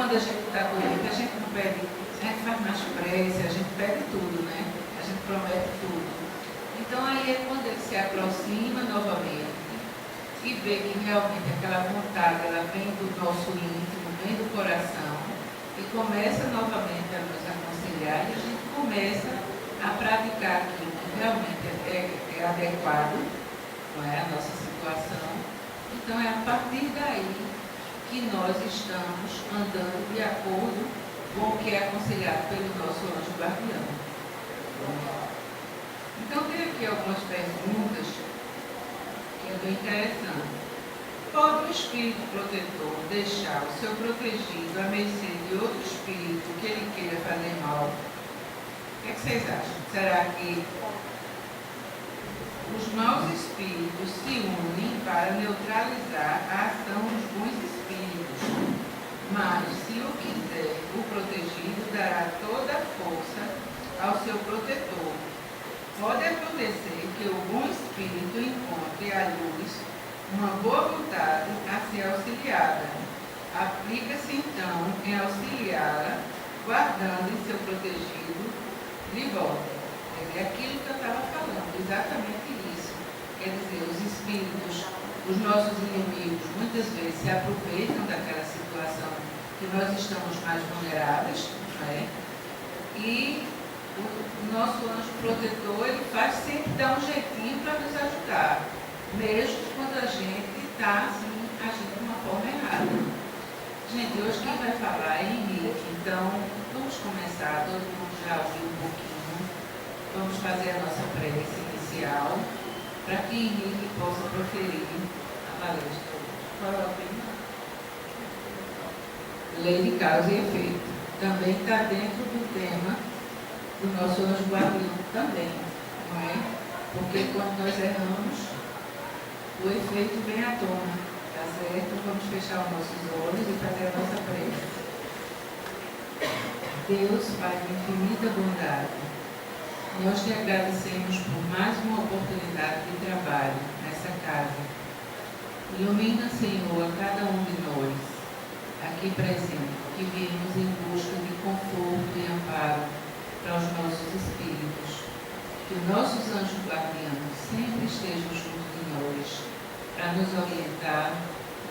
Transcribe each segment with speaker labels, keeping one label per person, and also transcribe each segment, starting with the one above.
Speaker 1: quando a gente está doente, a gente não pede, a gente faz mais prece, a gente pede tudo, né? A gente promete tudo. Então aí é quando ele se aproxima novamente e vê que realmente aquela vontade, ela vem do nosso íntimo, vem do coração, e começa novamente a nos aconselhar, e a gente começa a praticar aquilo que realmente é adequado, não é, a nossa situação. Então é a partir daí que nós estamos andando de acordo com o que é aconselhado pelo nosso anjo guardião. Então tem aqui algumas perguntas que é bem interessante. Pode o espírito protetor deixar o seu protegido à mercê de outro espírito que ele queira fazer mal? O que vocês acham? Será que os maus espíritos se unem para neutralizar a ação dos bons espíritos? Mas, se o quiser, o protegido dará toda a força ao seu protetor. Pode acontecer que o bom espírito encontre à luz uma boa vontade a ser auxiliada. Aplica-se então em auxiliá-la, guardando em seu protegido de volta. É aquilo que eu estava falando, exatamente isso. Quer dizer, os espíritos, os nossos inimigos, muitas vezes se aproveitam daquela situação que nós estamos mais vulneráveis, não é? E o nosso anjo protetor, ele faz sempre dar um jeitinho para nos ajudar, mesmo quando a gente está assim, agindo de uma forma errada. Gente, hoje quem vai falar é Henrique, então vamos começar, todo mundo já ouviu um pouquinho, vamos fazer a nossa prece inicial, para que Henrique possa proferir a palestra. Qual é o tema? Lei de causa e efeito. Também está dentro do tema do nosso anjo guardião também, não é? Porque quando nós erramos, o efeito vem à tona, tá certo? Vamos fechar os nossos olhos e fazer a nossa prece. Deus, Pai de infinita bondade, nós te agradecemos por mais uma oportunidade de trabalho nessa casa. Ilumina, Senhor, a cada um de nós, aqui presente, que viemos em busca de conforto e amparo para os nossos espíritos. Que os nossos anjos guardiãos sempre estejam junto de nós, para nos orientar,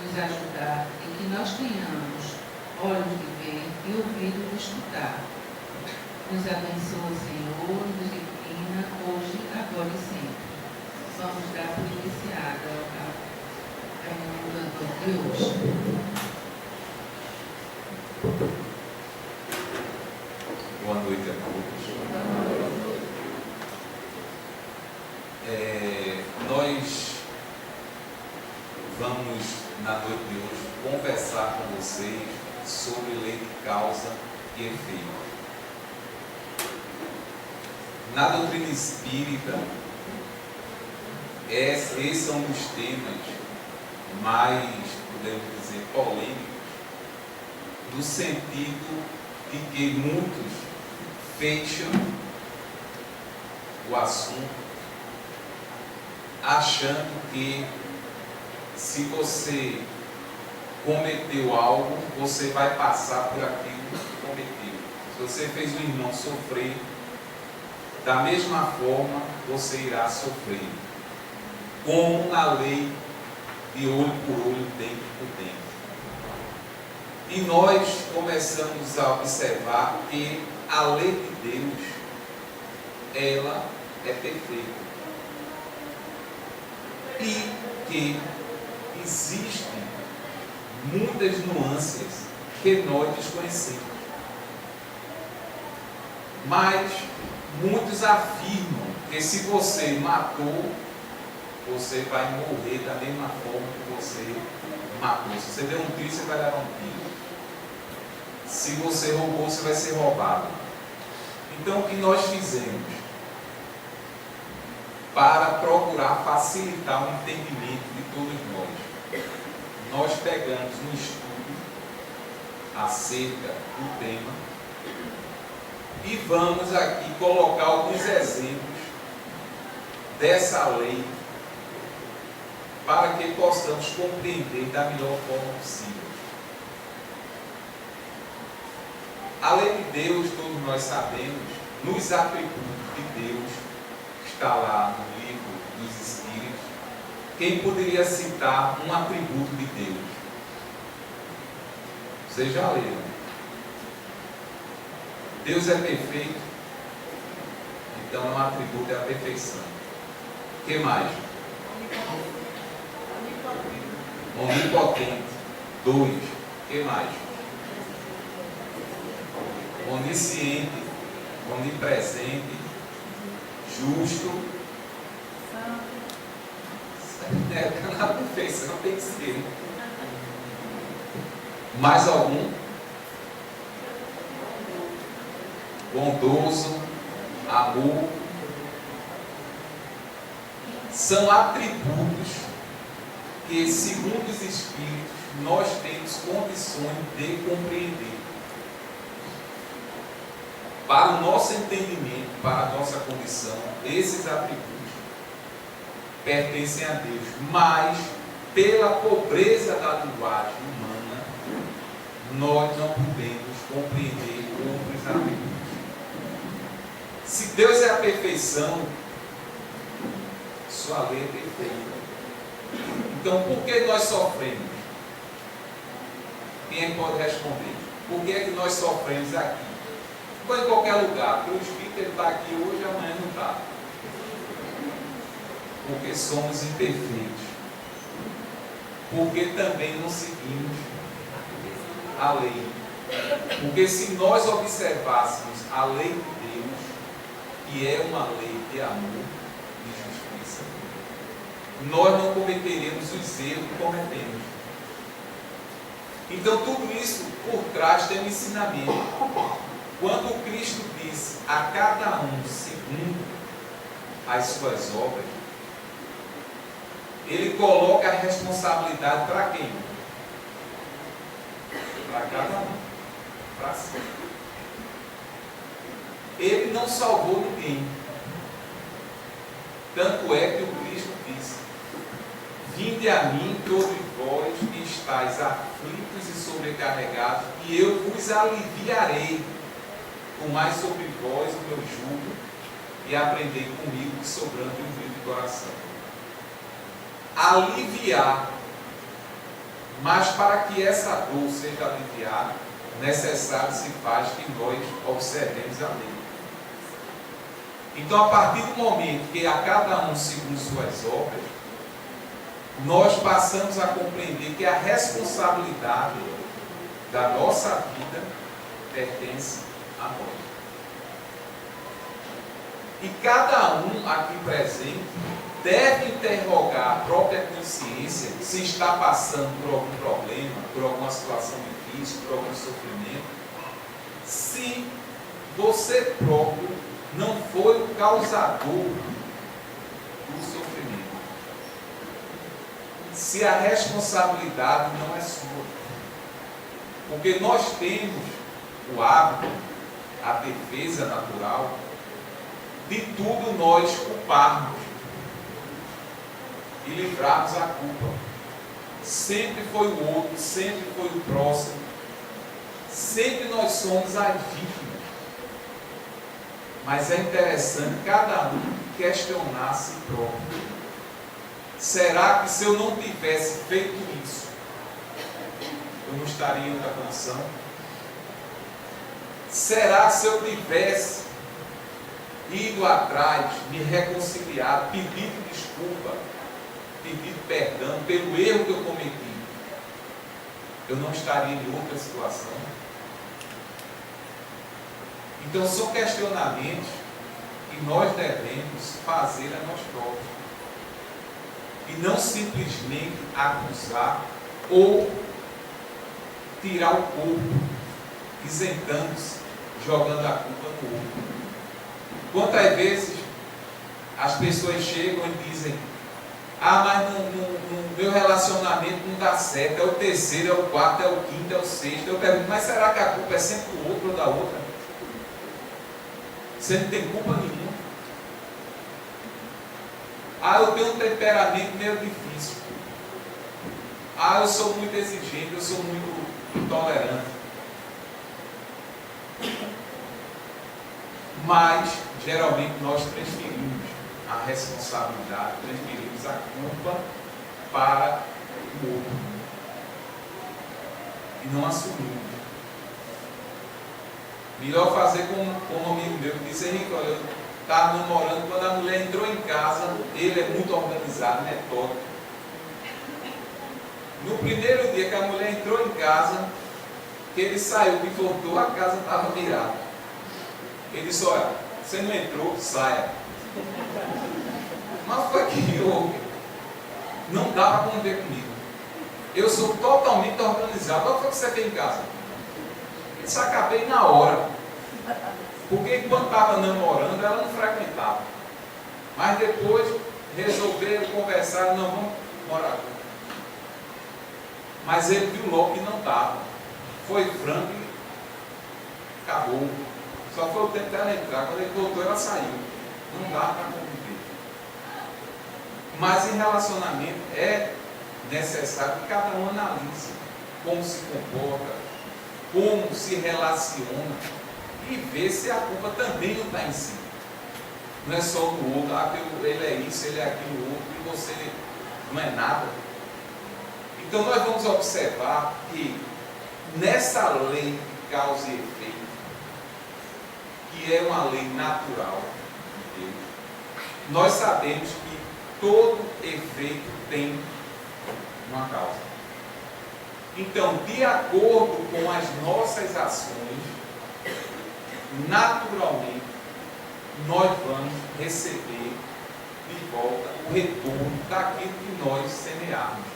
Speaker 1: nos ajudar, e que nós tenhamos olhos de ver e ouvido de escutar. Nos abençoa, Senhor, nos inclina hoje, agora e sempre. Vamos dar por iniciada a reunião da noite de hoje.
Speaker 2: Boa noite a todos. Nós vamos, na noite de hoje, conversar com vocês sobre lei de causa e efeito. Na doutrina espírita, esse é um dos temas mais, podemos dizer, polêmicos, no sentido de que muitos fecham o assunto achando que se você cometeu algo, você vai passar por aquilo que cometeu. Se você fez o irmão sofrer, da mesma forma você irá sofrer, como na lei de olho por olho, dente por dente. E nós começamos a observar que a lei de Deus, ela é perfeita. E que existem muitas nuances que nós desconhecemos. Mas muitos afirmam que se você matou, você vai morrer da mesma forma que você matou. Se você deu um tiro, você vai levar um tiro. Se você roubou, você vai ser roubado. Então, o que nós fizemos para procurar facilitar o entendimento de todos nós? Nós pegamos um estudo acerca do tema e vamos aqui colocar alguns exemplos dessa lei para que possamos compreender da melhor forma possível. A lei de Deus, todos nós sabemos, nos atributos de Deus, está lá no livro dos Espíritos. Quem poderia citar um atributo de Deus? Vocês já leram. Deus é perfeito, então um atributo é a perfeição. O que mais? Onipotente. 2. O que mais? Onisciente, onipresente, justo. Na perfeição tem que ser. Mais algum? Bondoso, amor. São atributos que, segundo os Espíritos, nós temos condições de compreender. Para o nosso entendimento, para a nossa condição, esses atributos pertencem a Deus, mas pela pobreza da linguagem humana, nós não podemos compreender outros atributos. Se Deus é a perfeição, sua lei é perfeita. Então, por que nós sofremos? Quem pode responder? Por que é que nós sofremos aqui? Ou em qualquer lugar, porque o Espírito está aqui hoje e amanhã não está. Porque somos imperfeitos. Porque também não seguimos a lei. Porque se nós observássemos a lei de Deus, que é uma lei de amor e justiça, nós não cometeríamos os erros que cometemos. Então tudo isso por trás tem um ensinamento. Quando Cristo disse a cada um segundo as suas obras, Ele coloca a responsabilidade para quem? Para cada um. Para si. Ele não salvou ninguém. Tanto é que o Cristo disse: vinde a mim todos vós que estáis aflitos e sobrecarregados, e eu vos aliviarei. Tomai sobre vós o meu jugo e aprendei comigo, que sou brando e humilde de coração. Aliviar. Mas para que essa dor seja aliviada, necessário se faz que nós observemos a lei. Então, a partir do momento que a cada um segundo suas obras, nós passamos a compreender que a responsabilidade da nossa vida pertence a nós. E cada um aqui presente deve interrogar a própria consciência se está passando por algum problema, por alguma situação difícil, por algum sofrimento, se você próprio não foi o causador do sofrimento. Se a responsabilidade não é sua. Porque nós temos o hábito, a defesa natural, de tudo nós culparmos e livrarmos a culpa. Sempre foi o outro, sempre foi o próximo. Sempre nós somos as vítimas. Mas é interessante cada um questionar a si próprio. Será que se eu não tivesse feito isso, eu não estaria em outra condição? Será que se eu tivesse ido atrás, me reconciliado, pedido desculpa, pedido perdão pelo erro que eu cometi, eu não estaria em outra situação? Então são questionamentos que nós devemos fazer a nós próprios. E não simplesmente acusar ou tirar o corpo, isentando-se, jogando a culpa no outro. Quantas vezes as pessoas chegam e dizem: ah, mas no meu relacionamento não dá certo, é o terceiro, é o quarto, é o quinto, é o sexto. Eu pergunto: mas será que a culpa é sempre do outro ou da outra? Você não tem culpa nenhuma. Ah, eu tenho um temperamento meio difícil. Ah, eu sou muito exigente, eu sou muito intolerante. Mas, geralmente, nós transferimos a responsabilidade, transferimos a culpa para o outro. E não assumimos. Melhor fazer como um amigo meu que disse: Henrique, olha, eu estava namorando, quando a mulher entrou em casa, ele é muito organizado, metódico. No primeiro dia que a mulher entrou em casa, que ele saiu, que voltou, a casa estava virada. Ele disse: olha, você não entrou, saia. Mas foi que houve. Não dá para conviver comigo. Eu sou totalmente organizado. Olha o que você tem em casa. Isso acabei na hora. Porque enquanto estava namorando, ela não frequentava. Mas depois resolveram conversar: não, vamos morar juntos. Mas ele viu logo que não estava. Foi franco e acabou. Só foi o tempo dela entrar. Quando ele voltou, ela saiu. Não dá para conviver. Mas em relacionamento é necessário que cada um analise como se comporta, como se relaciona e ver se a culpa também não está em si. Não é só do outro: ah, ele é isso, ele é aquilo outro, e você não é nada. Então nós vamos observar que nessa lei de causa e efeito, que é uma lei natural de Deus, nós sabemos que todo efeito tem uma causa. Então, de acordo com as nossas ações, naturalmente, nós vamos receber de volta o retorno daquilo que nós semearmos.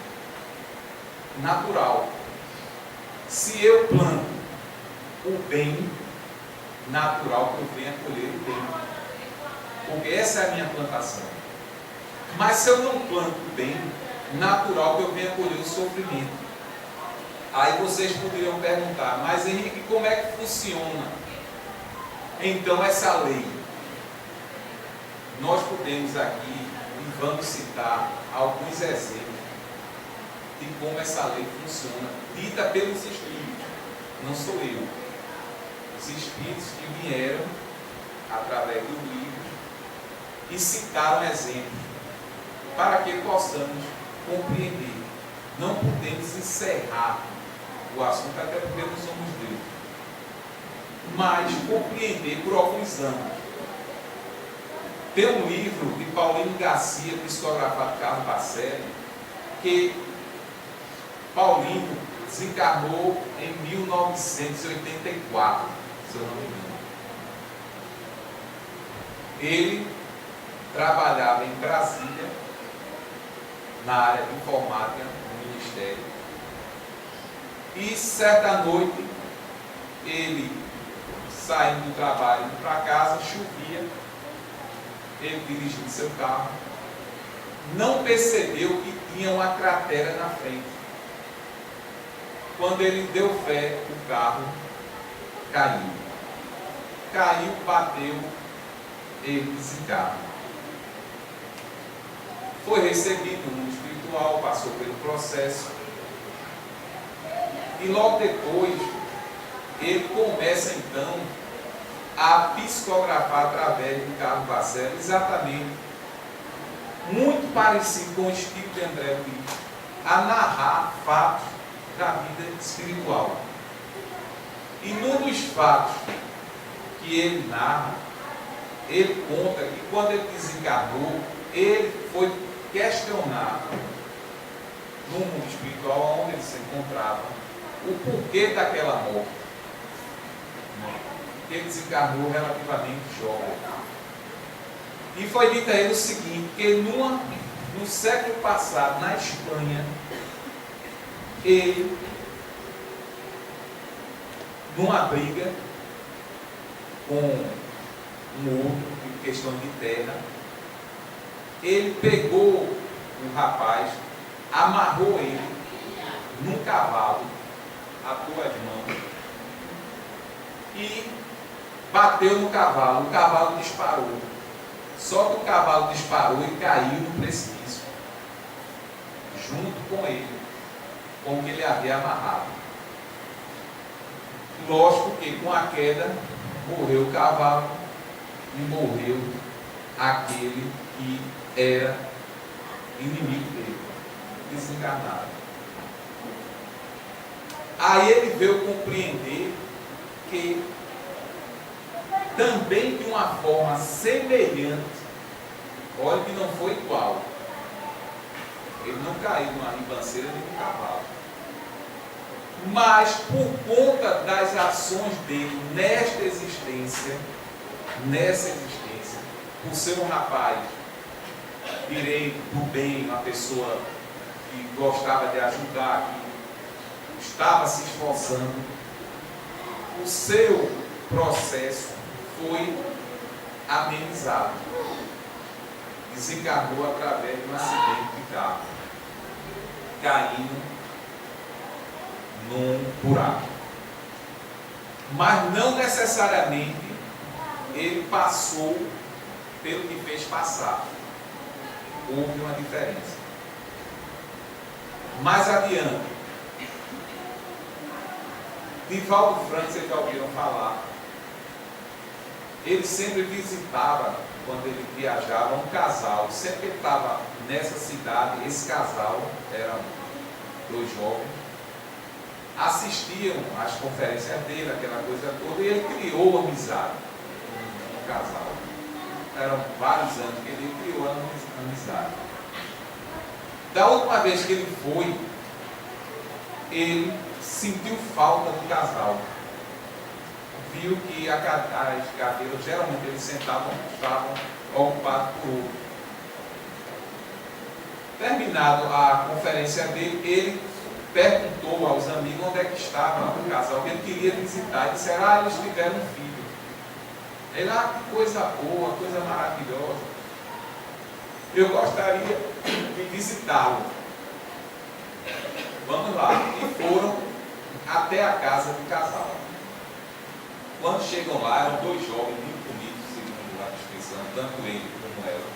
Speaker 2: Natural. Se eu planto o bem, natural que eu venha colher o bem. Porque essa é a minha plantação. Mas se eu não planto o bem, natural que eu venha colher o sofrimento. Aí vocês poderiam perguntar: mas Henrique, como é que funciona então essa lei? Nós podemos aqui, e vamos citar alguns exemplos de como essa lei funciona, dita pelos Espíritos, não sou eu. Os Espíritos que vieram através do livro e citaram exemplos para que possamos compreender. Não podemos encerrar o assunto, até porque não somos Deus, mas compreender por alguns anos. Tem um livro de Paulino Garcia, psicografado Carlos Bacelli, que Paulino desencarnou em 1984, se eu não me engano. Ele trabalhava em Brasília, na área de informática, no Ministério. E certa noite, ele saindo do trabalho, indo para casa, chovia, ele dirigindo seu carro, não percebeu que tinha uma cratera na frente. Quando ele deu fé, o carro caiu. Caiu, bateu, ele desencarna. Foi recebido no mundo espiritual, passou pelo processo. E logo depois, ele começa então a psicografar através do Carlos Bacelli, exatamente, muito parecido com o espírito de André Luiz, a narrar fatos da vida espiritual. E num dos fatos que ele narra, ele conta que quando ele desencarnou, ele foi questionar no mundo espiritual onde ele se encontrava o porquê daquela morte. Ele desencarnou relativamente jovem. E foi dito a ele o seguinte: que no século passado, na Espanha, ele, numa briga com um outro, em questão de terra, ele pegou um rapaz, amarrou ele num cavalo a duas mãos e bateu no cavalo. O cavalo disparou. Só que o cavalo disparou e caiu no precipício, junto com ele, com o que ele havia amarrado. Lógico que com a queda morreu o cavalo e morreu aquele que era inimigo dele, desenganado. Aí ele veio compreender que também de uma forma semelhante, olha que não foi igual, ele não caiu numa ribanceira nem num cavalo, mas por conta das ações dele nessa existência, por ser um rapaz direito, do bem, uma pessoa que gostava de ajudar, que estava se esforçando, o seu processo foi amenizado. Desencarnou através de um acidente de carro, caindo num buraco. Mas não necessariamente ele passou pelo que fez passar. Houve uma diferença. Mais adiante, Divaldo Franco, vocês já ouviram falar, ele sempre visitava, quando ele viajava, um casal. Sempre que ele estava nessa cidade, esse casal, eram dois jovens, assistiam às conferências dele, aquela coisa toda, e ele criou amizade com o casal. Eram vários anos que ele criou amizade. Da última vez que ele foi, ele sentiu falta do casal. Viu que as cadeiras, geralmente eles estavam ocupados por outro. Terminado a conferência dele, ele perguntou aos amigos onde é que estava o casal que ele queria visitar. E disseram, eles tiveram um filho. Ele, que coisa boa, coisa maravilhosa. Eu gostaria de visitá-lo. Vamos lá. E foram até a casa do casal. Quando chegam lá, eram dois jovens muito bonitos, segundo a descrição, tanto ele como ela.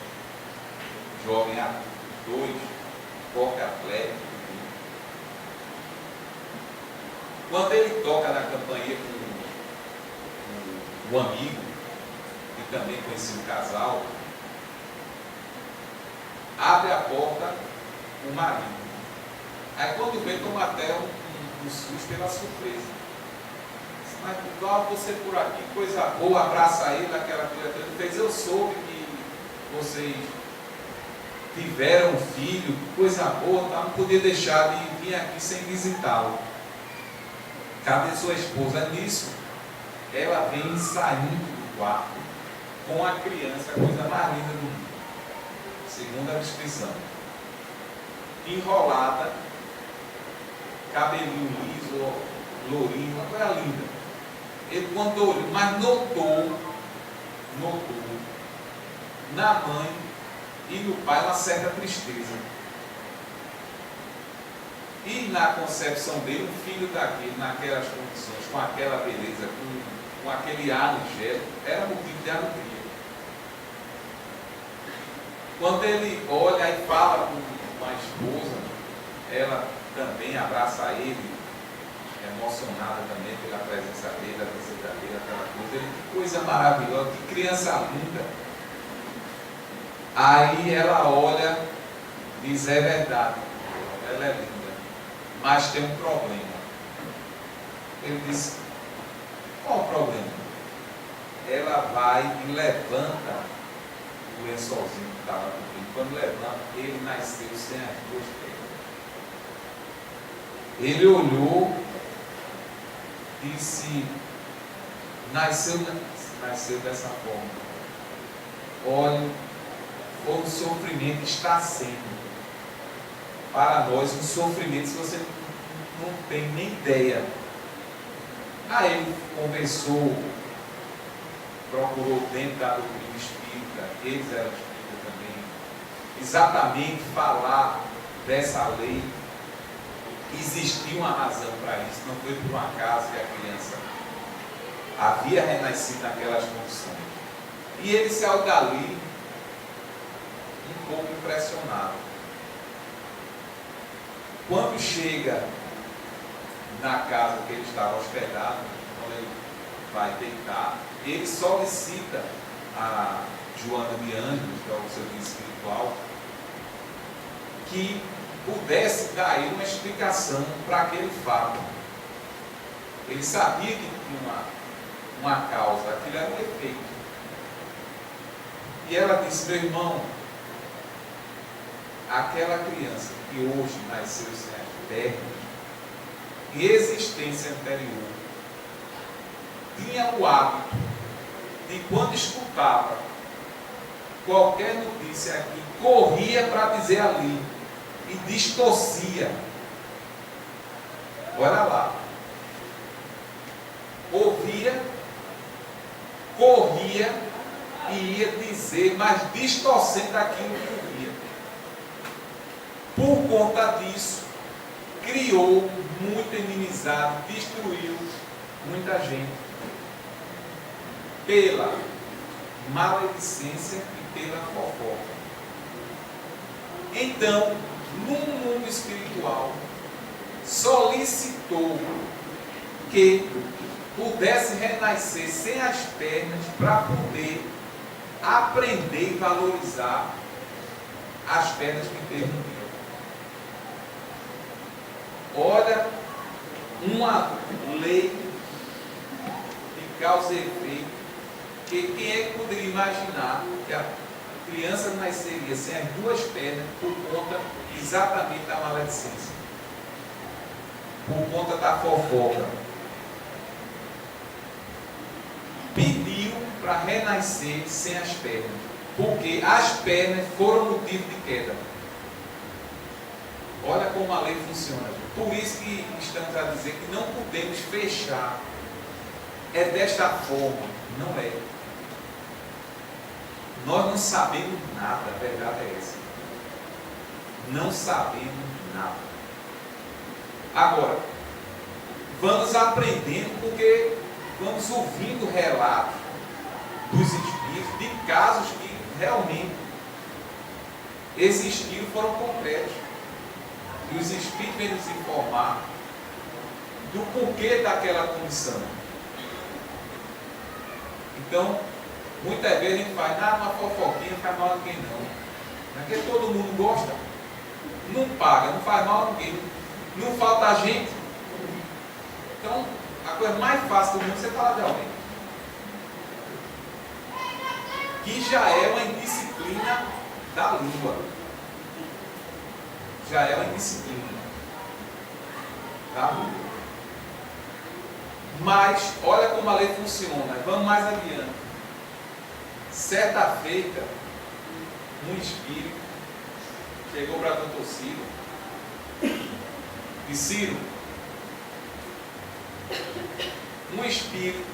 Speaker 2: Jovem, dois, forte atlético. Quando ele toca na campainha com o amigo, que também conhecia o casal, abre a porta o marido. Aí quando vem, toma até um susto pela surpresa. Mas igual você por aqui, coisa boa, abraça ele, aquela coisa toda. Ele fez, eu soube que vocês tiveram um filho, coisa boa, tá? Não podia deixar de vir aqui sem visitá-lo. Cadê sua esposa? Nisso, ela vem saindo do quarto com a criança, a coisa mais linda do mundo, segundo a descrição. Enrolada, cabelinho liso, lourinho, uma coisa linda. Ele quando olhou, mas notou na mãe e no pai uma certa tristeza. E na concepção dele, o filho daquele, naquelas condições, com aquela beleza, com aquele ar angélico, era motivo de alegria. Quando ele olha e fala com a esposa, ela também abraça ele, emocionada também pela presença dele, a visita dele, aquela coisa. Ele, que coisa maravilhosa, que criança linda. Aí ela olha e diz, é verdade, ela é linda, mas tem um problema. Ele diz, qual o problema? Ela vai e levanta o lençolzinho que estava cobrindo. Quando levanta, ele nasceu sem as duas pernas. Ele olhou, disse, nasceu dessa forma. Olha, o sofrimento está sendo para nós um sofrimento, se você não tem nem ideia. Aí ele conversou, procurou dentro da doutrina espírita, eles eram espíritas também, exatamente falar dessa lei. Existia uma razão para isso, não foi por um acaso que a criança havia renascido naquelas condições. E ele saiu dali um pouco impressionado. Quando chega na casa que ele estava hospedado, quando ele vai deitar, ele solicita a Joana de Ângeles, que é o seu guia espiritual, que pudesse dar a ele uma explicação para aquele fato. Ele sabia que tinha uma causa, aquilo era um efeito. E ela disse: meu irmão, aquela criança que hoje nasceu sem as pernas, em existência anterior, tinha o hábito de, quando escutava qualquer notícia aqui, corria para dizer ali e distorcia. Olha lá. Ouvia, corria e ia dizer, mas distorcendo aquilo que ouvia. Por conta disso, criou muita inimizade, destruiu muita gente pela maledicência e pela fofoca. Então, no mundo espiritual, solicitou que pudesse renascer sem as pernas para poder aprender e valorizar as pernas que teve no dia. Olha, uma lei de causa e efeito, que quem é que poderia imaginar que a criança nasceria sem as duas pernas por conta exatamente da maledicência, por conta da fofoca? Pediu para renascer sem as pernas, porque as pernas foram motivo de queda. Olha como a lei funciona. Por isso que estamos a dizer que não podemos fechar. É desta forma. Não é. Nós não sabemos nada, a verdade é essa. Não sabemos nada. Agora, vamos aprendendo, porque vamos ouvindo relatos dos espíritos, de casos que realmente existiram, foram concretos. E os espíritos vêm nos informar do porquê daquela condição. Então, muitas vezes a gente faz, uma fofoquinha não faz mal a ninguém não. Não é que todo mundo gosta. Não paga, não faz mal a ninguém. Não falta gente. Então, a coisa mais fácil do mundo é você falar de alguém. Que já é uma indisciplina da língua. Já é uma indisciplina da língua. Mas, olha como a lei funciona. Vamos mais adiante. Certa feita, um espírito chegou para doutor Ciro. E Ciro, um espírito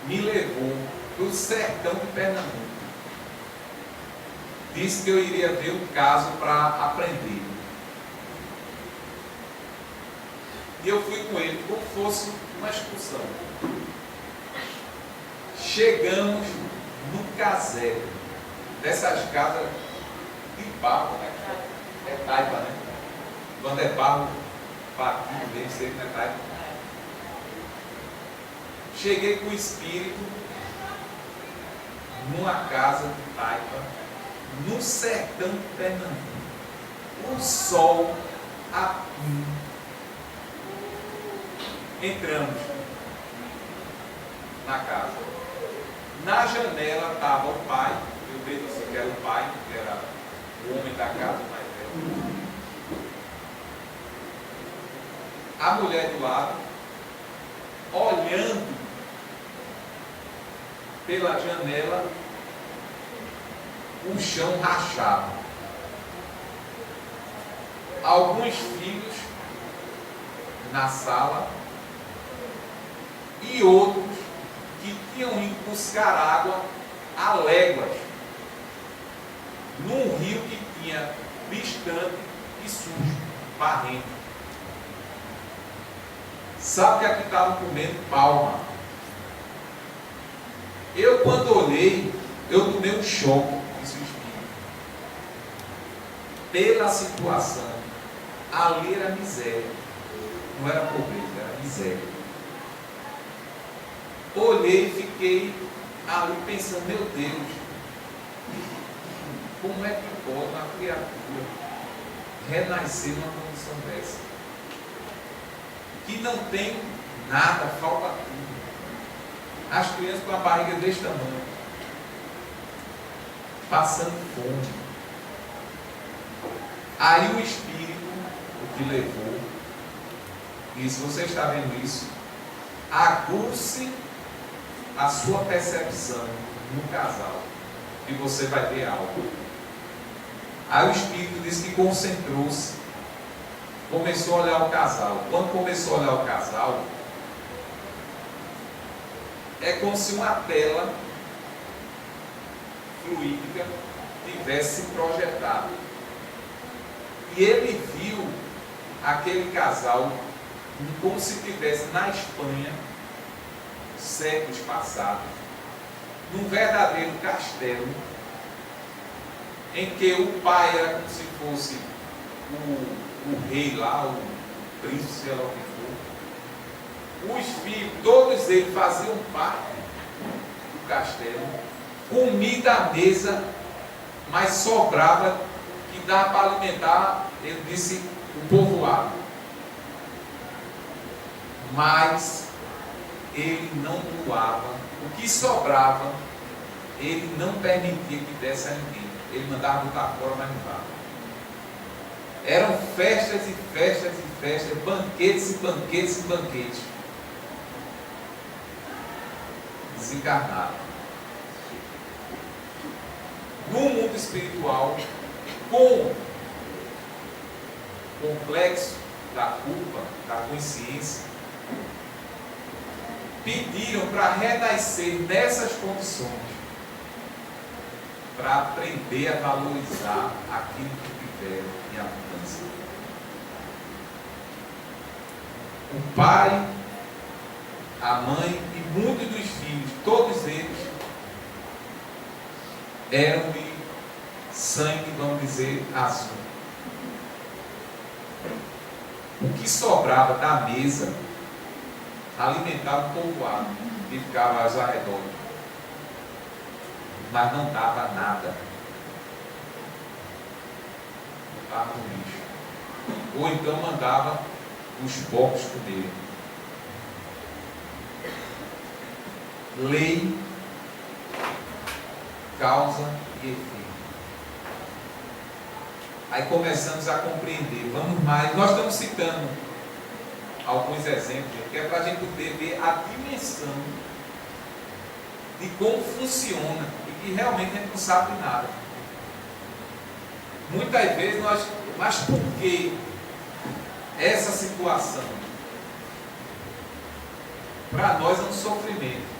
Speaker 2: me levou para o sertão de Pernambuco. Disse que eu iria ver o caso para aprender. E eu fui com ele como fosse uma excursão. Chegamos no casebre dessas casas de barro, né? É taipa, né? Quando é barro batido, bem seco, não é taipa. Cheguei com o espírito numa casa de taipa, no sertão de Pernambuco. O sol a pino. Entramos na casa. Na janela estava o pai, eu vejo assim que era o pai, que era o homem da casa mais velho. A mulher do lado, olhando pela janela, o chão rachado. Alguns filhos na sala e outros que tinham ido buscar água a léguas num rio que tinha distante e sujo, barrento. Sabe que aqui estavam comendo palma. Eu, quando olhei, eu tomei um choque, disse o espírito. Pela situação, ali era miséria. Não era pobreza, era miséria. Olhei e fiquei ali pensando, meu Deus, como é que pode uma criatura renascer numa condição dessa? Que não tem nada, falta tudo. As crianças com a barriga desse tamanho, passando fome. Aí o Espírito, o que levou, e se você está vendo isso, aguce a sua percepção no casal, e você vai ver algo. Aí o Espírito diz que concentrou-se, começou a olhar o casal. Quando começou a olhar o casal, é como se uma tela fluídica tivesse projetado. E ele viu aquele casal como se estivesse na Espanha, séculos passados, num verdadeiro castelo, em que o pai era como se fosse o rei lá, o príncipe, sei lá o que for. Os filhos, todos eles faziam parte do castelo, comida à mesa, mas sobrava que dava para alimentar, ele disse, o povoado. Mas ele não doava. O que sobrava, ele não permitia que desse a ninguém. Ele mandava botar fora, mas não dava. Eram festas e festas e festas, banquetes e banquetes e banquetes. Desencarnado. No mundo espiritual, com o complexo da culpa, da consciência, pediram para renascer nessas condições, para aprender a valorizar aquilo que tiveram em abundância. O pai, a mãe e muitos dos filhos, todos eles eram de sangue, vamos dizer, azul. O que sobrava da mesa alimentava o povoado que ficava aos arredores, mas não dava nada, botava no lixo, ou então mandava os porcos comerem. Lei, causa e efeito. Aí começamos a compreender, vamos mais, nós estamos citando alguns exemplos, que é para a gente poder ver a dimensão de como funciona e que realmente a gente não sabe de nada. Muitas vezes mas por que essa situação? Para nós é um sofrimento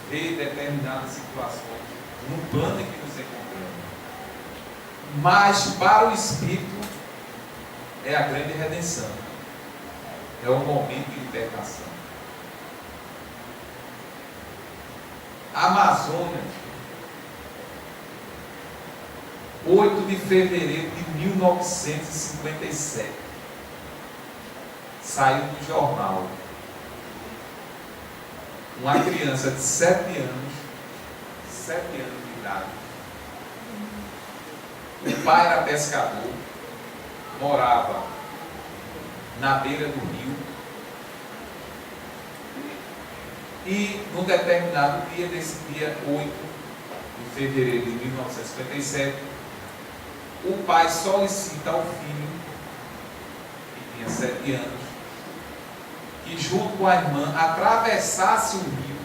Speaker 2: ver determinadas situações no plano em que nos encontramos. Mas para o Espírito é a grande redenção. É o momento de libertação. Amazonas, 8 de fevereiro de 1957. Saiu no jornal. Uma criança de 7 anos de idade. O pai era pescador, morava na beira do rio, e num determinado dia, desse dia 8 de fevereiro de 1957, o pai solicita ao filho, que tinha 7 anos, que junto com a irmã atravessasse o rio,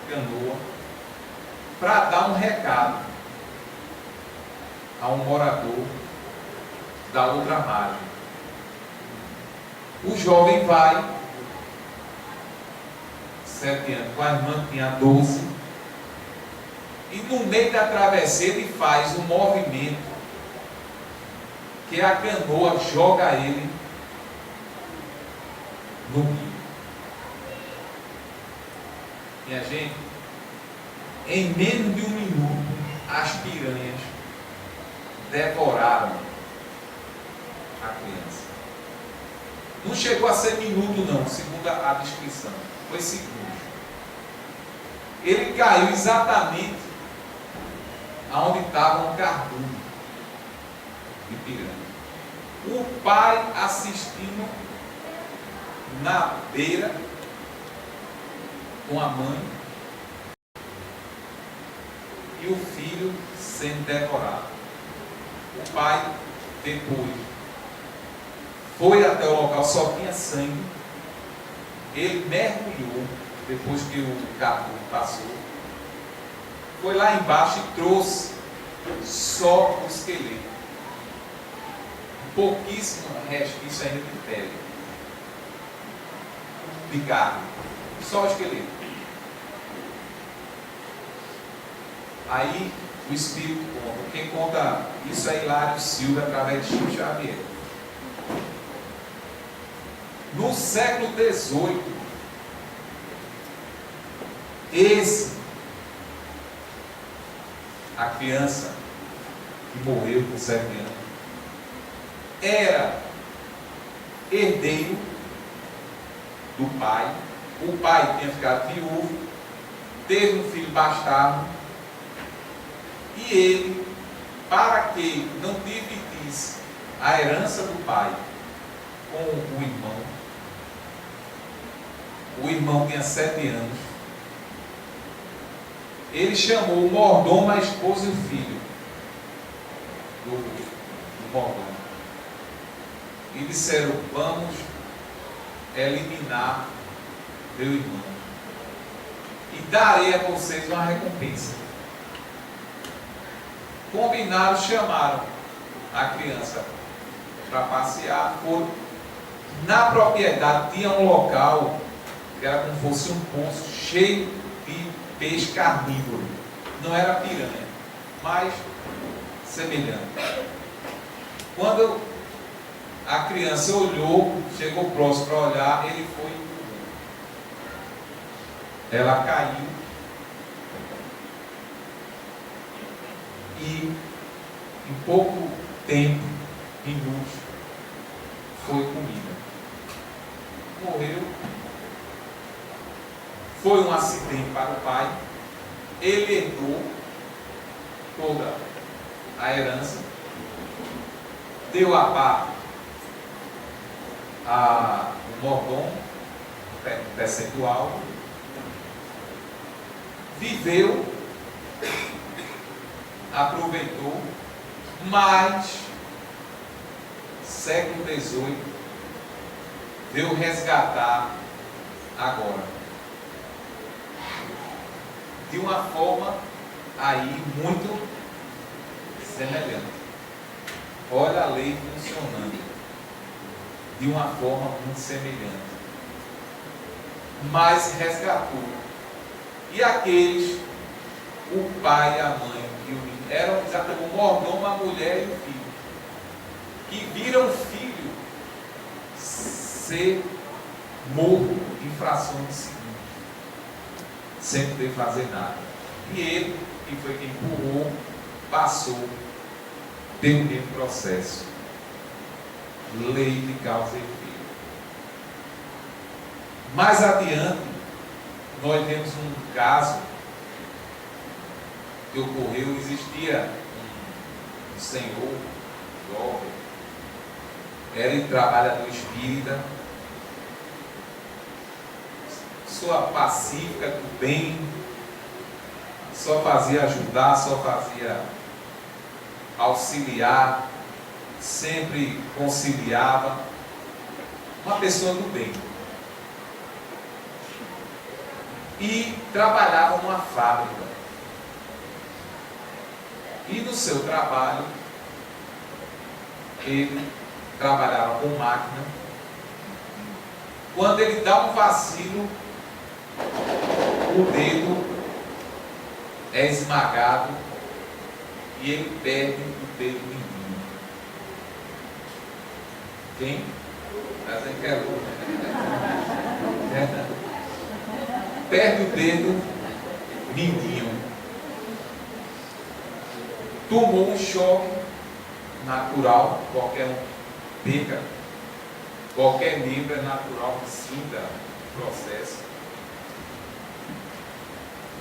Speaker 2: canoa, para dar um recado a um morador da outra margem. O jovem vai, 7 anos, com a irmã tinha 12, e no meio da travessia ele faz um movimento que a canoa joga ele no rio. Minha gente, em menos de 1 minuto, as piranhas devoraram a criança. Não chegou a ser minuto não, segundo a descrição. Foi segundos. Ele caiu exatamente aonde estava um cardume de piranha. O pai assistindo na beira com a mãe e o filho sendo devorado. O pai depois foi até o local, só tinha sangue. Ele mergulhou depois que o cardume passou. Foi lá embaixo e trouxe só o esqueleto. Pouquíssimo resquício ainda de pele, de carne, só o esqueleto. Aí o Espírito conta. Quem conta isso é Hilário Silva, através de Chico Xavier. No século XVIII, a criança que morreu com 7 anos, era herdeiro do pai. O pai tinha ficado viúvo, teve um filho bastardo, e ele, para que não dividisse a herança do pai com o irmão tinha 7 anos, ele chamou o mordomo, a esposa e o filho do mordomo. E disseram: vamos eliminar meu irmão e darei a vocês uma recompensa. Combinaram, chamaram a criança para passear. Foram na propriedade, tinha um local que era como fosse um poço cheio de peixe carnívoro. Não era piranha, mas semelhante. Quando a criança olhou, chegou próximo para olhar, ele foi. Ela caiu e em pouco tempo, minutos, foi comida. Morreu. Foi um acidente para o pai. Ele herdou toda a herança, deu a parte o mordomo, percentual, viveu, aproveitou, mas século XVIII veio resgatar agora, de uma forma aí muito semelhante. Olha a lei funcionando de uma forma muito semelhante, mas resgatou. E aqueles, o pai, a mãe e o filho, eram o mordomo, a mulher e o filho, que viram o filho ser morto em fração de segundo, sem poder fazer nada. E ele, que foi quem empurrou, passou, deu o mesmo processo. Lei de causa e efeito. Mais adiante, nós temos um caso que ocorreu. Existia um senhor jovem, era trabalhador espírita, pessoa pacífica, do bem, só fazia ajudar, só fazia auxiliar, sempre conciliava, uma pessoa do bem. E trabalhava numa fábrica. E no seu trabalho, ele trabalhava com máquina. Quando ele dá um vacilo, o dedo é esmagado e ele perde o dedo mindinho. Quem? Perde o dedo mindinho. Tomou um choque natural, qualquer um perca, qualquer membro é natural que sinta o processo.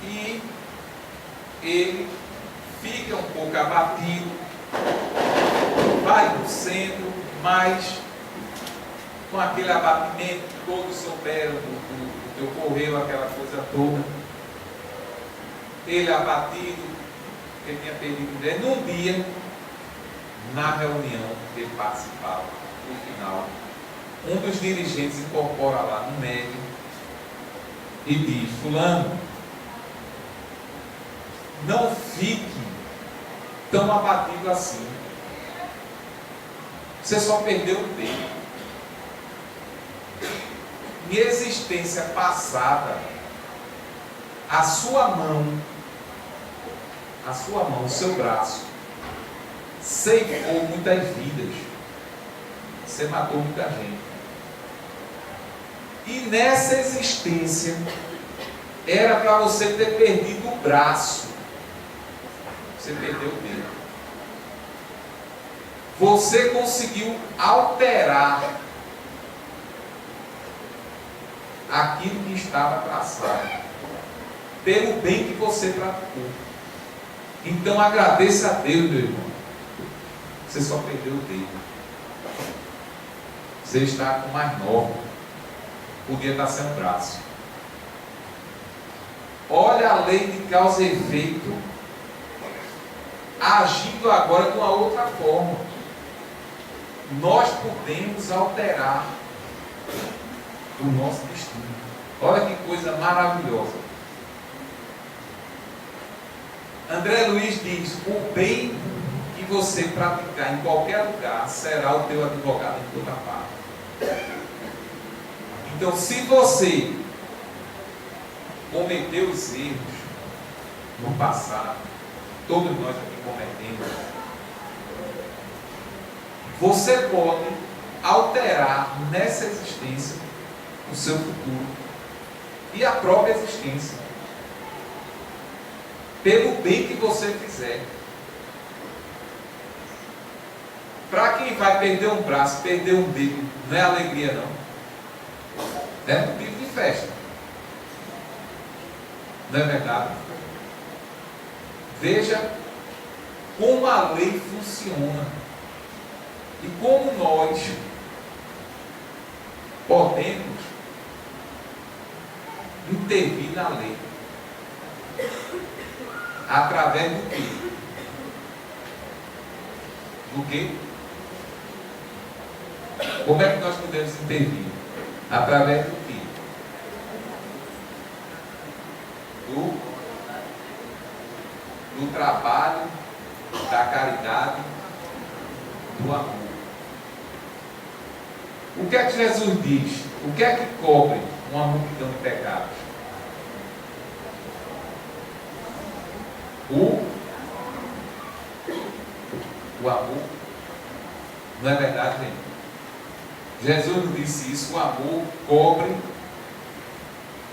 Speaker 2: E ele fica um pouco abatido, vai para o centro, mas com aquele abatimento, todos souberam do que ocorreu, aquela coisa toda. Ele abatido, ele tinha perdido ideia. Num dia, na reunião que ele participava, no final, um dos dirigentes incorpora lá no médio e diz: fulano, não fique tão abatido assim. Você só perdeu o tempo. Em existência passada, a sua mão, o seu braço, ceifou muitas vidas. Você matou muita gente. E nessa existência, era para você ter perdido o braço. Você perdeu o dedo. Você conseguiu alterar aquilo que estava traçado, pelo bem que você praticou. Então agradeça a Deus, meu irmão. Você só perdeu o dedo. Você está com mais 9. Podia estar sem um braço. Olha a lei de causa e efeito agindo agora de uma outra forma. Nós podemos alterar o nosso destino. Olha que coisa maravilhosa. André Luiz diz: o bem que você praticar em qualquer lugar será o teu advogado em toda parte. Então, se você cometeu os erros no passado, todos nós aqui cometemos, você pode alterar nessa existência o seu futuro e a própria existência, pelo bem que você fizer. Para quem vai perder um braço, perder um dedo, não é alegria não. É motivo de festa. Não é verdade? Veja como a lei funciona e como nós podemos intervir na lei. Através do quê? Do quê? Como é que nós podemos intervir? Através do quê? Do trabalho, da caridade, do amor. O que é que Jesus diz? O que é que cobre uma multidão de pecados? O amor. Não é verdade, gente? Jesus não disse isso. O amor cobre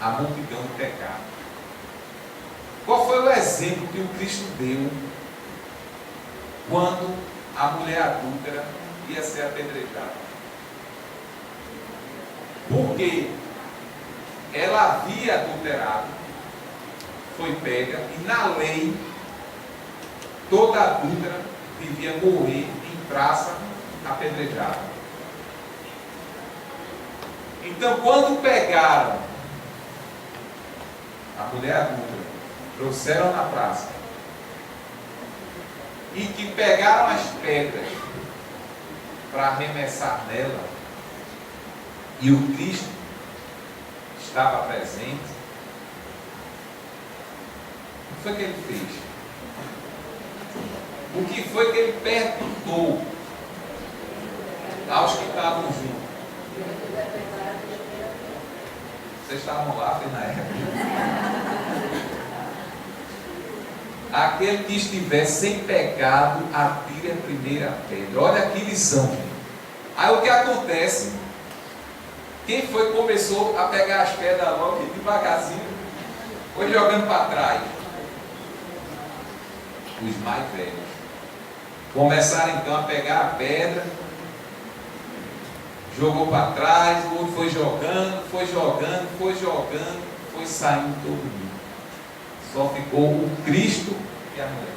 Speaker 2: a multidão de pecados. Qual foi o exemplo que o Cristo deu quando a mulher adúltera ia ser apedrejada? Porque ela havia adulterado, foi pega, e na lei toda adúltera devia morrer em praça apedrejada. Então, quando pegaram a mulher adúltera, trouxeram na praça e que pegaram as pedras para arremessar nela, e o Cristo estava presente, o que foi que ele fez? O que foi que ele perguntou aos que estavam juntos? Vocês estavam lá, foi na época. Aquele que estiver sem pecado, atire a primeira pedra. Olha que lição, gente. Aí o que acontece? Quem foi que começou a pegar as pedras logo devagarzinho? Foi jogando para trás. Os mais velhos começaram então a pegar a pedra, jogou para trás, o outro foi jogando, foi saindo todo mundo. Só ficou Ou o Cristo e a mulher.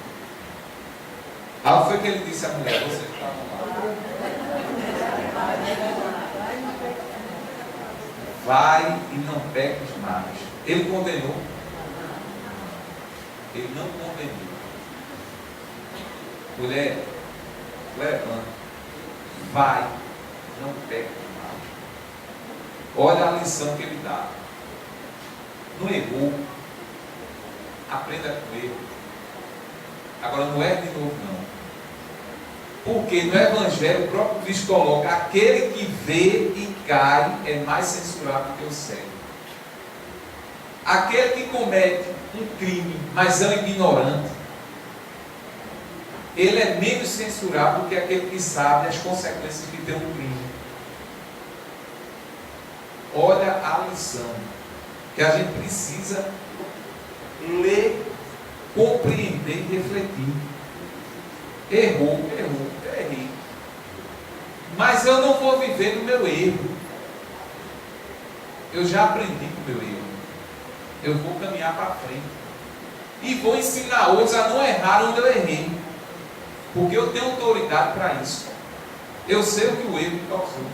Speaker 2: Algo foi que ele disse à mulher, você está no lado. Vai e não peques mais. Ele condenou? Ele não condenou. Mulher, levanta. Vai, não peques mais. Olha a lição que ele dá. Não errou. Aprenda com ele. Agora não é de novo não. Porque no Evangelho o próprio Cristo coloca: aquele que vê e cai é mais censurado do que o cego. Aquele que comete um crime, mas é um ignorante, ele é menos censurado do que aquele que sabe as consequências que tem um crime. Olha a lição que a gente precisa ler, compreender e refletir. Errou, errei. Mas eu não vou viver no meu erro. Eu já aprendi com o meu erro. Eu vou caminhar para frente. E vou ensinar outros a não errar onde eu errei. Porque eu tenho autoridade para isso. Eu sei o que o erro me causou.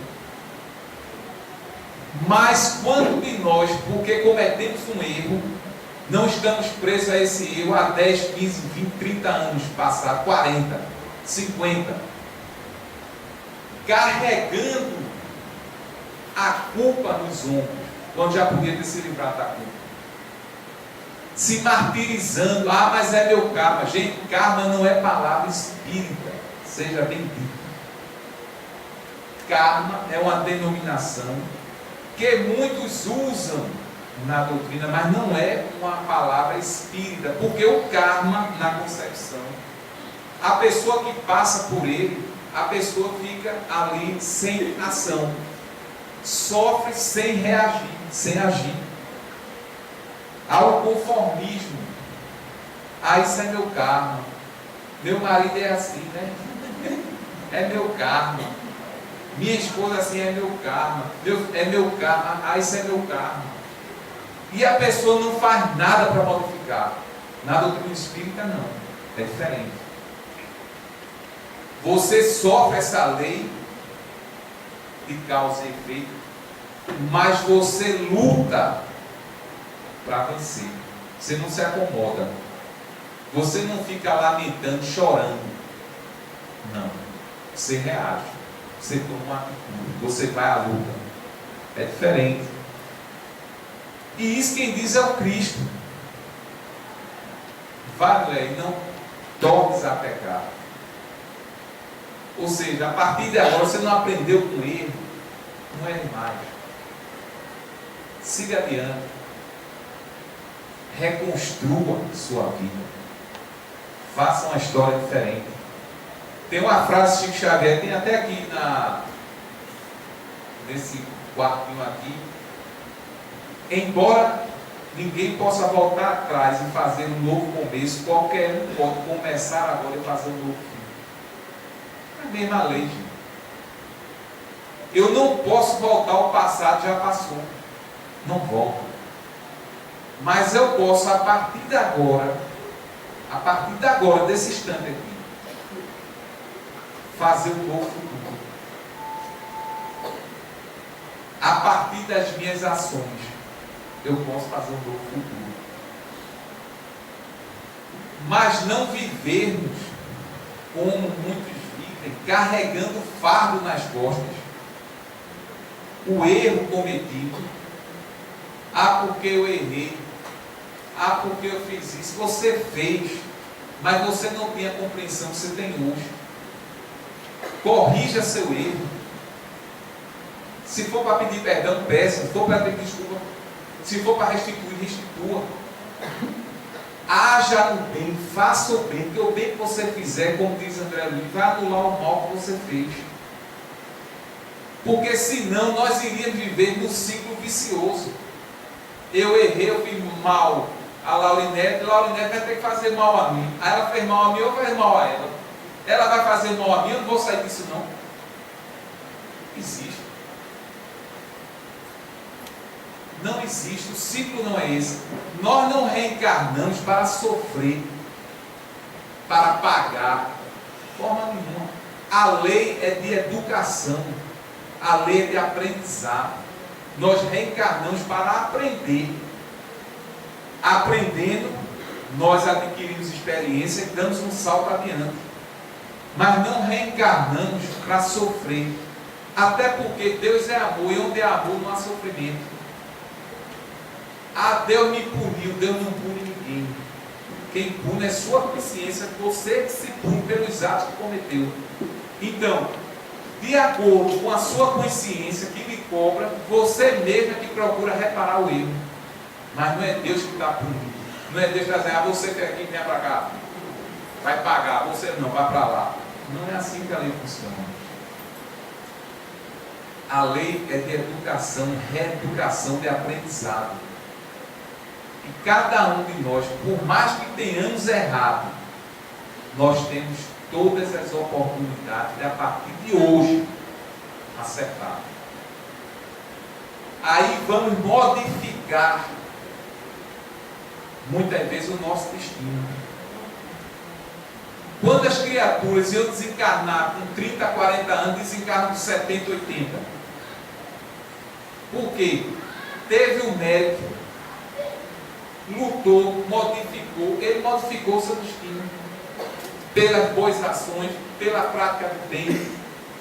Speaker 2: Mas quando de nós, porque cometemos um erro, não estamos presos a esse erro há 10, 15, 20, 30 anos passados, 40, 50, carregando a culpa nos ombros, quando já podia ter se livrado da culpa, se martirizando: ah, mas é meu karma. Gente, karma não é palavra espírita, seja bendito. Karma é uma denominação que muitos usam na doutrina, mas não é uma palavra espírita, porque o karma, na concepção, a pessoa que passa por ele, a pessoa fica ali sem ação, sofre sem reagir, sem agir. Há o conformismo: ah, isso é meu karma, meu marido é assim, né? É meu karma, minha esposa assim, é meu karma, é meu karma, ah, isso é meu karma. E a pessoa não faz nada para modificar. Na doutrina espírita não, é diferente. Você sofre essa lei de causa e efeito, mas você luta para vencer. Você não se acomoda. Você não fica lamentando, chorando. Não. Você reage. Você toma uma atitude. Você vai à luta. É diferente. E isso quem diz é o Cristo. Vai, mulher, e não tornes a pecar. Ou seja, a partir de agora você não aprendeu com erro, não erre mais. Siga adiante. Reconstrua sua vida. Faça uma história diferente. Tem uma frase de Chico Xavier, tem até aqui nesse quartinho aqui: embora ninguém possa voltar atrás e fazer um novo começo, qualquer um pode começar agora e fazer um novo fim. É a mesma lei, gente. Eu não posso voltar ao passado, já passou. Não volto. Mas eu posso, a partir de agora, desse instante aqui, fazer um novo futuro. A partir das minhas ações, eu posso fazer um novo futuro. Mas não vivermos como muitos vivem, carregando fardo nas costas. O erro cometido. Ah, porque eu errei. Ah, porque eu fiz isso. Você fez, mas você não tem a compreensão que você tem hoje. Corrija seu erro. Se for para pedir perdão, peça. Se for para pedir desculpa, se for para restituir, restitua. Haja o bem, faça o bem, porque o bem que você fizer, como diz André Luiz, vai anular o mal que você fez. Porque senão nós iríamos viver num ciclo vicioso. Eu errei, eu fiz mal a Laurinete vai ter que fazer mal a mim. Aí ela fez mal a mim, eu fiz mal a ela. Ela vai fazer mal a mim, eu não vou sair disso não. Existe. Não existe, o ciclo não é esse. Nós não reencarnamos para sofrer, para pagar, de forma nenhuma. A lei é de educação, a lei é de aprendizado. Nós reencarnamos para aprender. Aprendendo, nós adquirimos experiência e damos um salto adiante. Mas não reencarnamos para sofrer. Até porque Deus é amor, e onde é amor não há sofrimento. Ah, Deus me puniu, Deus não pune ninguém. Quem pune é sua consciência, você que se pune pelos atos que cometeu. Então, de acordo com a sua consciência que lhe cobra, você mesmo é que procura reparar o erro. Mas não é Deus que está punindo. Não é Deus que está dizendo, você que é aqui, vem para cá. Vai pagar, você não, vai para lá. Não é assim que a lei funciona. A lei é de educação, reeducação, de aprendizado. E cada um de nós, por mais que tenhamos errado, nós temos todas as oportunidades de, a partir de hoje, acertar. Aí vamos modificar, muitas vezes, o nosso destino. Quando as criaturas iam desencarnar com 30, 40 anos, desencarnam com 70, 80. Por quê? Teve um médico, lutou, modificou, ele modificou o seu destino. Pelas boas ações, pela prática do bem,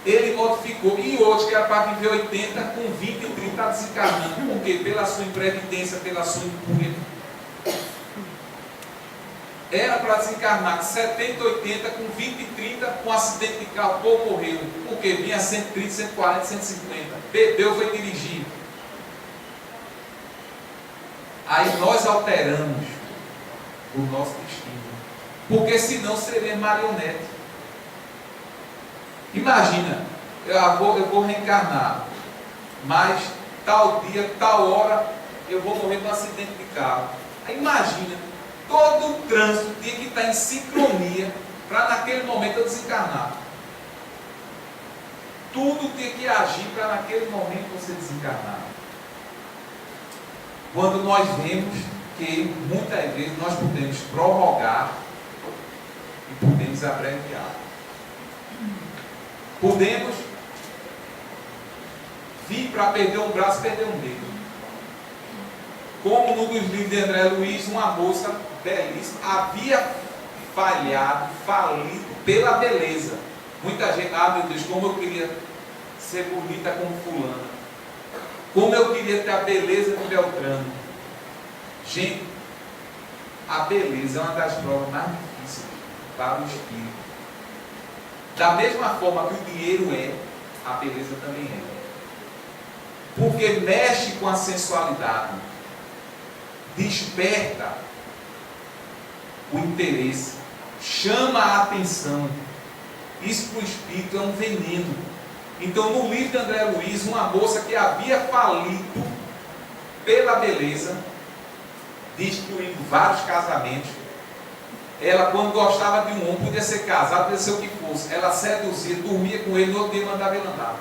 Speaker 2: ele modificou. E hoje, que era para viver 80, com 20 e 30 está desencarnando. Por quê? Pela sua imprevidência, pela sua impúria. Era para desencarnar com 70, 80, com 20 e 30, com um acidente de carro, ou morreu. Por quê? Vinha 130, 140, 150. Bebeu, foi dirigir. Aí nós alteramos o nosso destino. Porque senão seria marionete. Imagina, eu vou reencarnar, mas tal dia, tal hora, eu vou morrer num acidente de carro. Aí imagina, todo o trânsito tinha que estar em sincronia para naquele momento eu desencarnar. Tudo tinha que agir para naquele momento você desencarnar. Quando nós vemos que muitas vezes nós podemos prorrogar e podemos abreviar. Podemos vir para perder um braço, perder um dedo. Como no dos livros de André Luiz, uma moça belíssima havia falido pela beleza. Muita gente, meu Deus, como eu queria ser bonita como fulana. Como eu queria ter a beleza de Beltrano. Gente, a beleza é uma das provas mais difíceis para o espírito. Da mesma forma que o dinheiro é, a beleza também é. Porque mexe com a sensualidade, desperta o interesse, chama a atenção. Isso para o espírito é um veneno. Então, no livro de André Luiz, uma moça que havia falido pela beleza, destruindo vários casamentos, ela, quando gostava de um homem, podia ser casado, podia ser o que fosse, ela seduzia, dormia com ele, no outro dia mandava ele andar.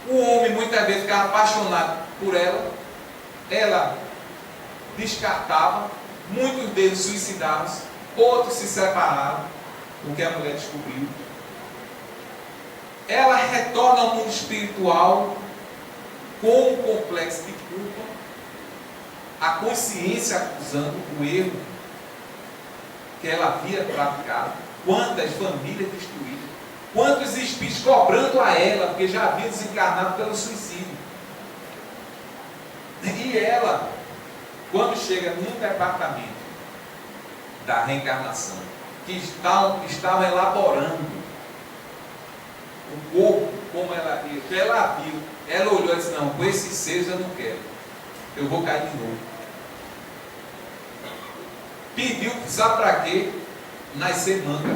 Speaker 2: O homem muitas vezes ficava apaixonado por ela, ela descartava, muitos deles suicidaram-se, outros se separaram, porque a mulher descobriu. Ela retorna ao mundo espiritual com um complexo de culpa, a consciência acusando o erro que ela havia praticado. Quantas famílias destruídas, quantos espíritos cobrando a ela, porque já havia desencarnado pelo suicídio. E ela, quando chega num departamento da reencarnação, que estava elaborando o corpo, como ela viu, que ela viu, ela olhou e disse, não, com esses seres eu não quero, eu vou cair de novo. Pediu, sabe para quê? Nascer manca.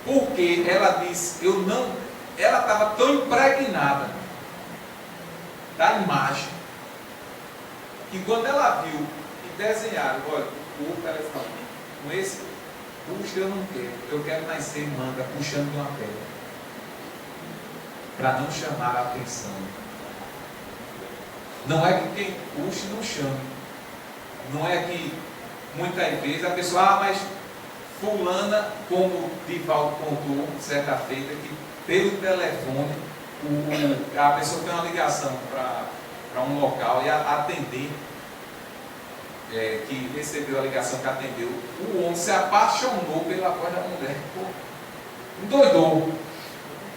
Speaker 2: Porque ela disse, ela estava tão impregnada da imagem, que quando ela viu e desenharam, olha, o corpo, ela disse, não, com esse puxa, eu não quero. Eu quero nascer manga, puxando de uma pedra. para não chamar a atenção. Não é que quem puxe não chame. Não é que muitas vezes a pessoa, mas fulana, como Divaldo contou certa feita, que pelo telefone a pessoa tem uma ligação para um local e atender, que recebeu a ligação que atendeu, o homem se apaixonou pela voz da mulher, endoidou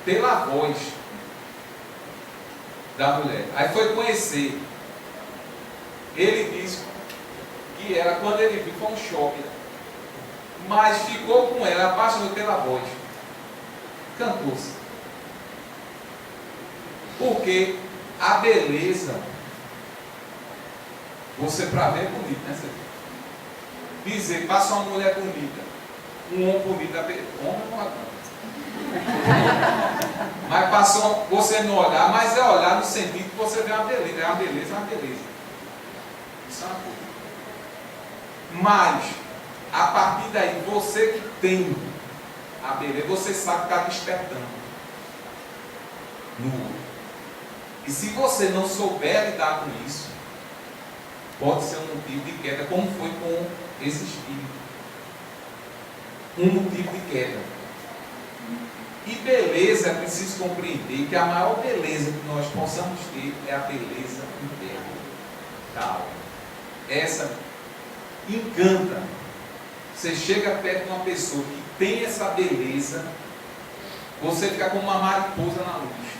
Speaker 2: pela voz da mulher. Aí foi conhecer. Ele disse que era, quando ele viu, foi um choque, mas ficou com ela, apaixonou pela voz, cantou-se. Porque a beleza, você para ver é bonito, né? Dizer, passa uma mulher bonita, um homem bonito, homem não aguenta. Mas passou, você não olhar, mas é olhar no sentido que você vê uma beleza, é uma beleza, é uma beleza. Isso é uma coisa. Mas, a partir daí, você que tem a beleza, você sabe que está despertando no outro. E se você não souber lidar com isso, pode ser um motivo de queda, como foi com esse espírito. Um motivo de queda. E beleza, é preciso compreender que a maior beleza que nós possamos ter é a beleza interna da alma. Essa encanta. Você chega perto de uma pessoa que tem essa beleza, você fica como uma mariposa na luz.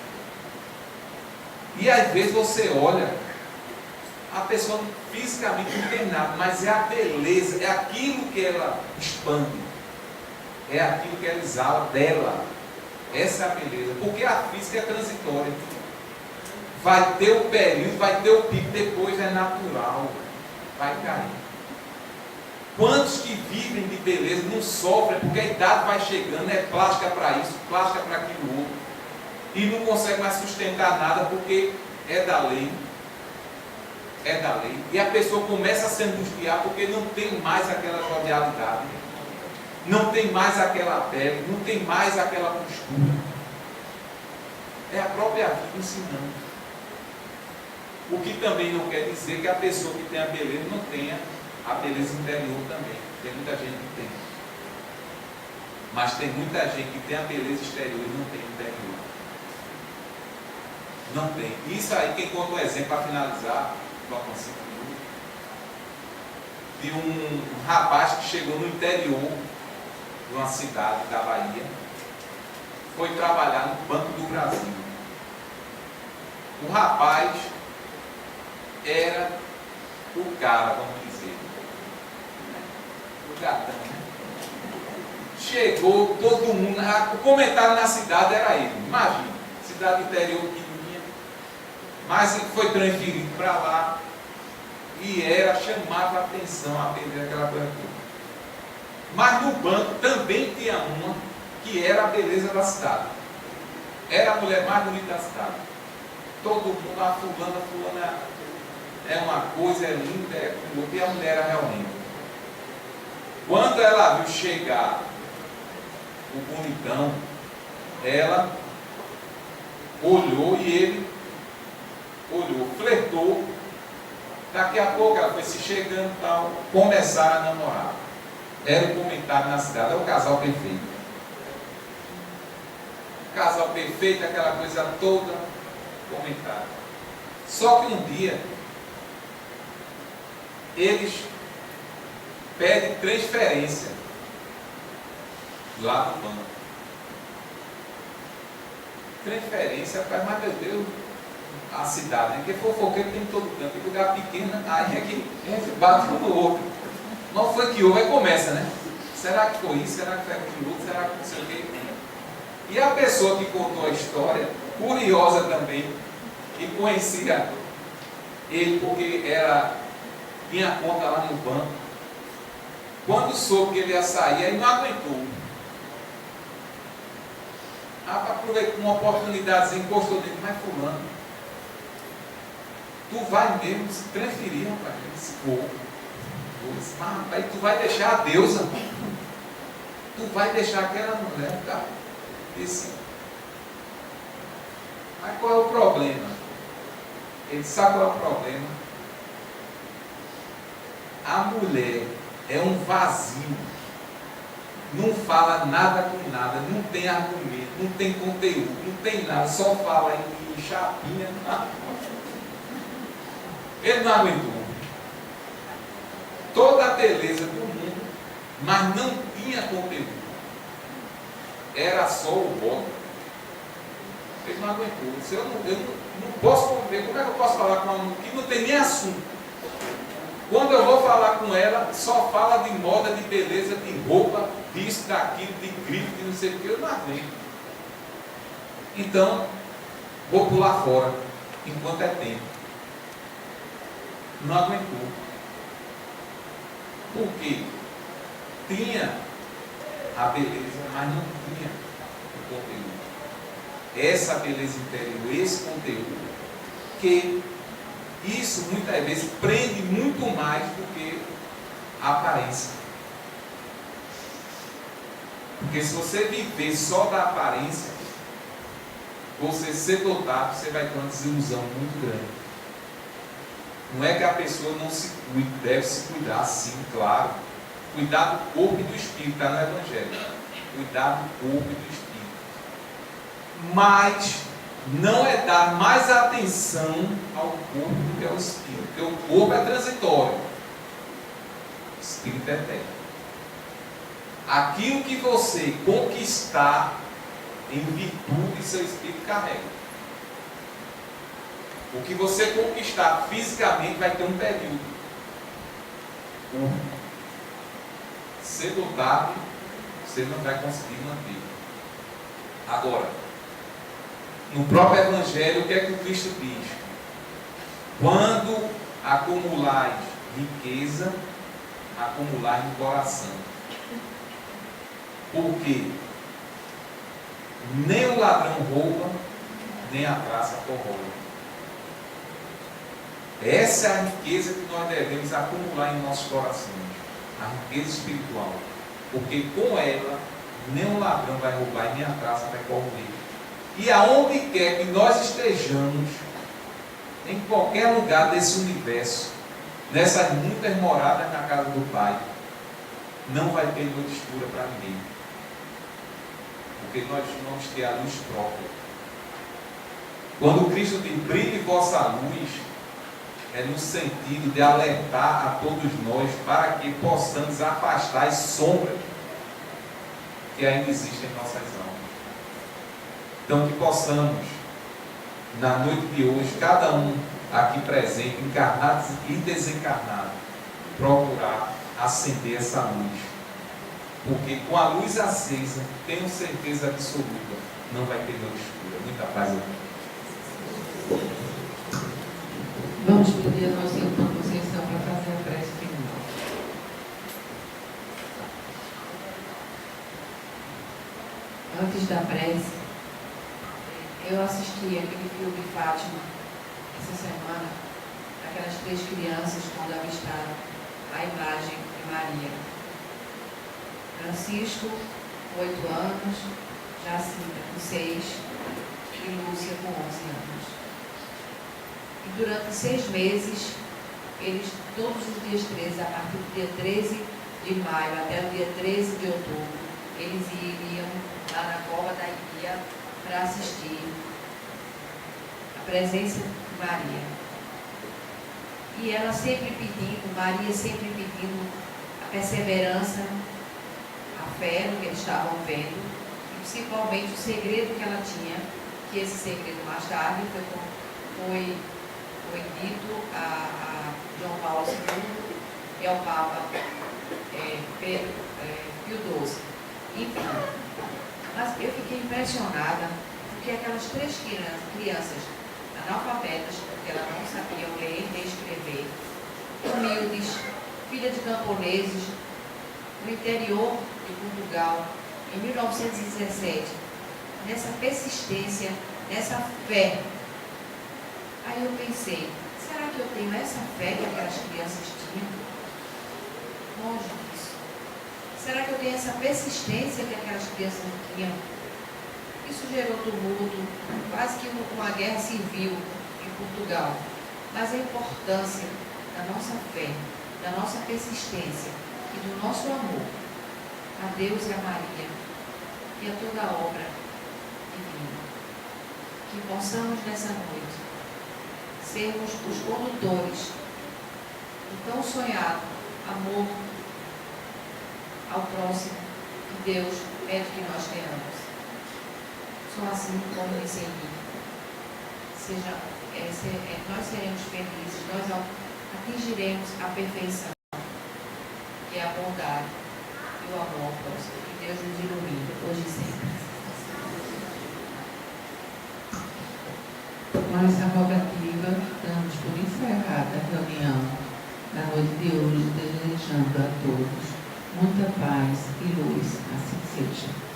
Speaker 2: E às vezes você olha, a pessoa fisicamente não tem nada, mas é a beleza, é aquilo que ela expande, é aquilo que ela exala dela. Essa é a beleza, porque a física é transitória. Vai ter o período, vai ter o pico, depois é natural, vai cair. Quantos que vivem de beleza não sofrem, porque a idade vai chegando, é plástica para isso, plástica para aquilo outro, e não consegue mais sustentar nada, porque é da lei. É da lei. E a pessoa começa a se angustiar porque não tem mais aquela jovialidade, não tem mais aquela pele, não tem mais aquela postura. É a própria vida ensinando. O que também não quer dizer que a pessoa que tem a beleza não tenha a beleza interior também. Tem muita gente que tem. Mas tem muita gente que tem a beleza exterior e não tem interior. Não tem. Isso aí, quem conta um exemplo para finalizar, de um rapaz que chegou no interior de uma cidade da Bahia, foi trabalhar no Banco do Brasil. O rapaz era o cara, vamos dizer, o gatão, né? Chegou todo mundo, o comentário na cidade era ele. Imagina, cidade interior pequenininha, mas foi transferido para lá e chamava a atenção, a beleza, aquela coisa toda. Mas no banco também tinha uma que era a beleza da cidade. Era a mulher mais bonita da cidade. Todo mundo, a fulana é uma coisa, é linda, é como outra, e a mulher era realmente. Quando ela viu chegar o bonitão, ela olhou e ele olhou, flertou. Daqui a pouco ela foi se chegando e tal, começaram a namorar. Era o comentário na cidade, é o casal perfeito. Casal perfeito, aquela coisa toda, comentário. Só que um dia, eles pedem transferência lá do banco. Transferência, mas meu Deus, a cidade, né? Porque fofoqueiro tem em todo canto, tem lugar pequeno, aí é que bate um no outro. Não foi que houve, aí começa, né? Será que foi isso? Será que foi aquilo outro? Será que não sei o quê? E a pessoa que contou a história, curiosa também, que conhecia ele porque tinha conta lá no banco, quando soube que ele ia sair, ele não aguentou. Aproveitou uma oportunidade, encostou dentro, mas fulano, tu vai mesmo se transferir, rapaz, se for. Aí tu vai deixar a deusa, tu vai deixar aquela mulher, cara. Mas qual é o problema? Ele sabe qual é o problema? A mulher é um vazio. Não fala nada com nada, não tem argumento, não tem conteúdo, não tem nada, só fala em chapinha. Ele não aguentou. Toda a beleza do mundo, mas não tinha conteúdo. Era só o voto. Ele não aguentou. Disse, eu não posso conviver. Como é que eu posso falar com uma mulher que não tem nem assunto? Quando eu vou falar com ela, só fala de moda, de beleza, de roupa, disso, daquilo, de grife, de não sei o que. Eu não aguento. Então, vou pular fora, enquanto é tempo. Não aguentou. Por quê? Tinha a beleza, mas não tinha o conteúdo. Essa beleza interior, esse conteúdo, que isso muitas vezes prende muito mais do que a aparência. Porque se você viver só da aparência, você ser dotado, você vai ter uma desilusão muito grande. Não é que a pessoa não se cuide, deve se cuidar, sim, claro. Cuidar do corpo e do espírito, está no Evangelho. Cuidar do corpo e do espírito. Mas não é dar mais atenção ao corpo do que ao espírito. Porque o corpo é transitório. O espírito é eterno. Aquilo que você conquistar em virtude, seu espírito carrega. O que você conquistar fisicamente vai ter um período. Cedo ou tarde, você não vai conseguir manter. Agora, no próprio Evangelho, o que é que o Cristo diz? Quando acumulais riqueza, acumulai no coração. Porque nem o ladrão rouba, nem a traça corrói. Essa é a riqueza que nós devemos acumular em nossos corações. A riqueza espiritual. Porque com ela, nem o ladrão vai roubar e nem a traça vai corroer. E aonde quer que nós estejamos, em qualquer lugar desse universo, nessas muitas moradas na casa do Pai, não vai ter noite escura para ninguém. Porque nós vamos ter a luz própria. Quando Cristo diz, brilhe vossa luz, é no sentido de alertar a todos nós para que possamos afastar as sombras que ainda existem em nossas almas. Então que possamos, na noite de hoje, cada um aqui presente, encarnados e desencarnados, procurar acender essa luz. Porque com a luz acesa, tenho certeza absoluta, não vai ter noite escura. Muita paz a Deus.
Speaker 1: Vamos pedir a nossa irmã Conceição para fazer a prece final. Antes da prece, eu assisti aquele filme Fátima essa semana, aquelas 3 crianças quando avistaram a imagem de Maria. Francisco, 8 anos, Jacinta com 6 e Lúcia com 11 anos. E durante 6 meses, eles, todos os dias 13, a partir do dia 13 de maio até o dia 13 de outubro, eles iriam lá na cova da Iria para assistir a presença de Maria. E ela sempre pedindo, Maria sempre pedindo a perseverança, a fé no que eles estavam vendo, e principalmente o segredo que ela tinha, que esse segredo mais tarde foi dito a João Paulo II e ao Papa Pio XII. Enfim, mas eu fiquei impressionada porque aquelas 3 crianças analfabetas, porque elas não sabiam ler nem escrever, humildes, filhas de camponeses, no interior de Portugal, em 1917, nessa persistência, nessa fé. Aí eu pensei, será que eu tenho essa fé que aquelas crianças tinham? Longe disso. Será que eu tenho essa persistência que aquelas crianças tinham?
Speaker 3: Isso gerou tumulto, quase que uma guerra civil em Portugal. Mas a importância da nossa fé, da nossa persistência e do nosso amor a Deus e a Maria e a toda a obra divina. Que possamos nessa noite sermos os condutores do tão sonhado amor ao próximo que Deus pede que nós tenhamos. Só assim como em seguir. Nós seremos felizes, nós atingiremos a perfeição, que é a bondade e o amor ao próximo. Que Deus nos ilumine hoje e sempre.
Speaker 1: Com essa rogativa, damos por encerrada a reunião da noite de hoje, desejando a todos muita paz e luz, assim seja.